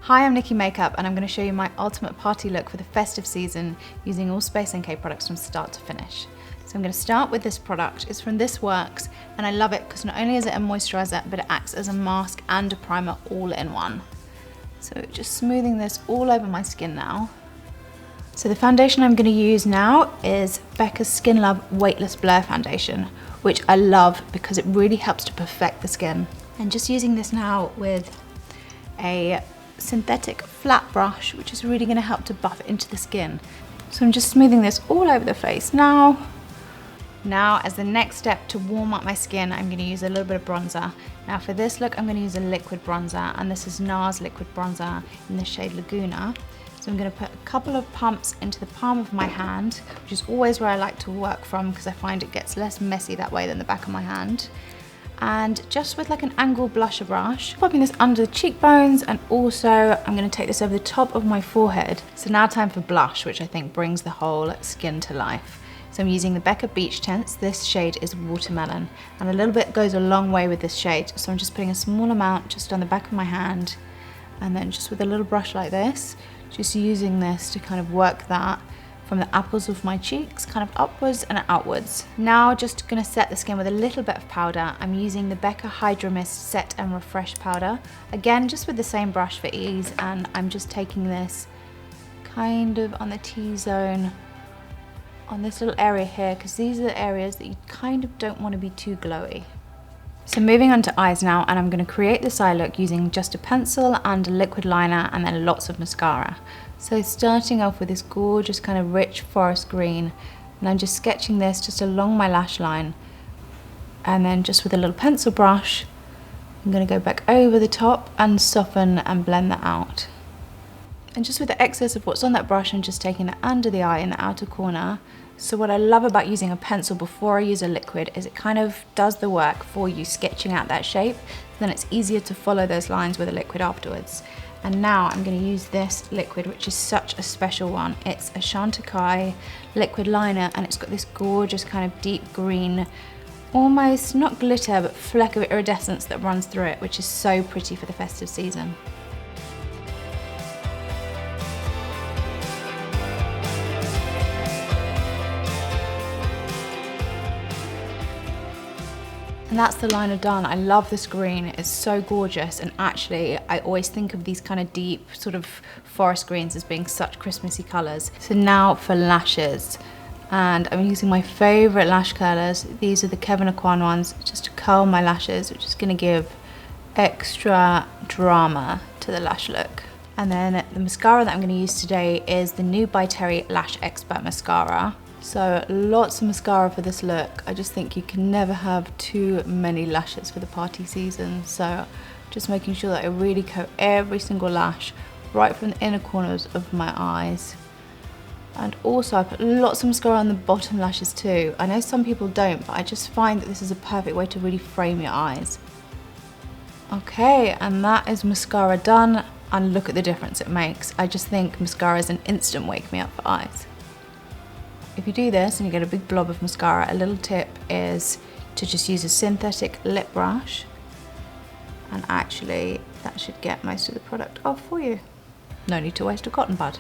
Hi, I'm Nikki Makeup and I'm going to show you my ultimate party look for the festive season using all Space NK products from start to finish. So I'm going to start with this product. It's from This Works and I love it because not only is it a moisturizer but it acts as a mask and a primer all in one. So just smoothing this all over my skin now. So the foundation I'm going to use now is Becca's Skin Love Weightless Blur Foundation, which I love because it really helps to perfect the skin. And just using this now with a synthetic flat brush, which is really going to help to buff it into the skin. So I'm just smoothing this all over the face now. Now, as the next step to warm up my skin, I'm going to use a little bit of bronzer. Now for this look, I'm going to use a liquid bronzer, and this is NARS liquid bronzer in the shade Laguna. So I'm going to put a couple of pumps into the palm of my hand, which is always where I like to work from because I find it gets less messy that way than the back of my hand. And just with like an angled blusher brush, popping this under the cheekbones, and also I'm going to take this over the top of my forehead. So now time for blush, which I think brings the whole skin to life. So I'm using the Becca Beach Tints. This shade is Watermelon, and a little bit goes a long way with this shade. So I'm just putting a small amount just on the back of my hand, and then just with a little brush like this, just using this to kind of work that from the apples of my cheeks, kind of upwards and outwards. Now just gonna set the skin with a little bit of powder. I'm using the Becca Hydra-Mist Set and Refresh powder. Again, just with the same brush for ease, and I'm just taking this kind of on the T-zone, on this little area here, because these are the areas that you kind of don't want to be too glowy. So moving on to eyes now, and I'm going to create this eye look using just a pencil and a liquid liner and then lots of mascara. So starting off with this gorgeous kind of rich forest green, and I'm just sketching this just along my lash line, and then just with a little pencil brush I'm going to go back over the top and soften and blend that out. And just with the excess of what's on that brush, I'm just taking it under the eye in the outer corner. So what I love about using a pencil before I use a liquid is it kind of does the work for you, sketching out that shape. Then it's easier to follow those lines with a liquid afterwards. And now I'm going to use this liquid, which is such a special one. It's a Chantecaille liquid liner, and it's got this gorgeous kind of deep green, almost not glitter, but fleck of iridescence that runs through it, which is so pretty for the festive season. And that's the liner done. I love this green, it's so gorgeous, and actually I always think of these kind of deep sort of forest greens as being such Christmassy colours. So now for lashes, and I'm using my favourite lash curlers. These are the Kevyn Aucoin ones, just to curl my lashes, which is going to give extra drama to the lash look. And then the mascara that I'm going to use today is the new by Terry Lash-Expert mascara. So lots of mascara for this look. I just think you can never have too many lashes for the party season. So just making sure that I really coat every single lash right from the inner corners of my eyes. And also I put lots of mascara on the bottom lashes too. I know some people don't, but I just find that this is a perfect way to really frame your eyes. Okay, and that is mascara done, and look at the difference it makes. I just think mascara is an instant wake me up for eyes. If you do this and you get a big blob of mascara, a little tip is to just use a synthetic lip brush, and actually that should get most of the product off for you. No need to waste a cotton bud.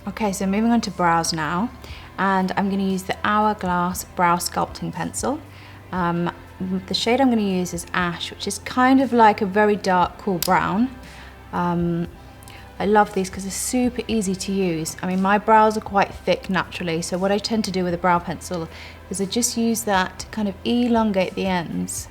Okay, so moving on to brows now, and I'm going to use the Hourglass Brow Sculpting Pencil. The shade I'm going to use is Ash, which is kind of like a very dark, cool brown. I love these because they're super easy to use. I mean, my brows are quite thick naturally, so what I tend to do with a brow pencil is I just use that to kind of elongate the ends.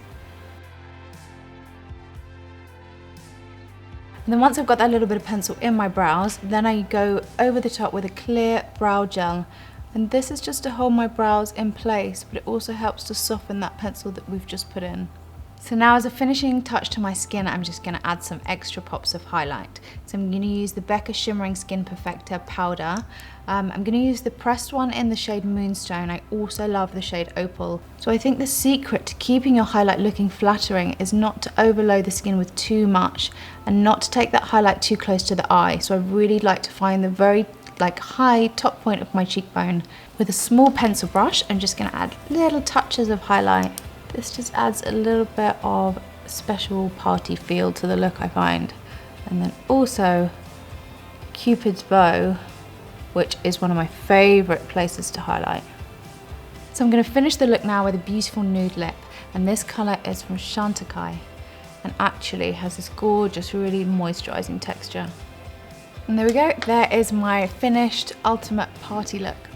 And then once I've got that little bit of pencil in my brows, then I go over the top with a clear brow gel. And this is just to hold my brows in place, but it also helps to soften that pencil that we've just put in. So now as a finishing touch to my skin, I'm just going to add some extra pops of highlight. So I'm going to use the Becca Shimmering Skin Perfector powder. I'm going to use the pressed one in the shade Moonstone. I also love the shade Opal. So I think the secret to keeping your highlight looking flattering is not to overload the skin with too much and not to take that highlight too close to the eye. So I really like to find the very high top point of my cheekbone. With a small pencil brush, I'm just going to add little touches of highlight. This just adds a little bit of special party feel to the look, I find. And then also Cupid's bow, which is one of my favorite places to highlight. So I'm going to finish the look now with a beautiful nude lip, and this color is from Chantecaille and actually has this gorgeous, really moisturizing texture. And there we go, there is my finished ultimate party look.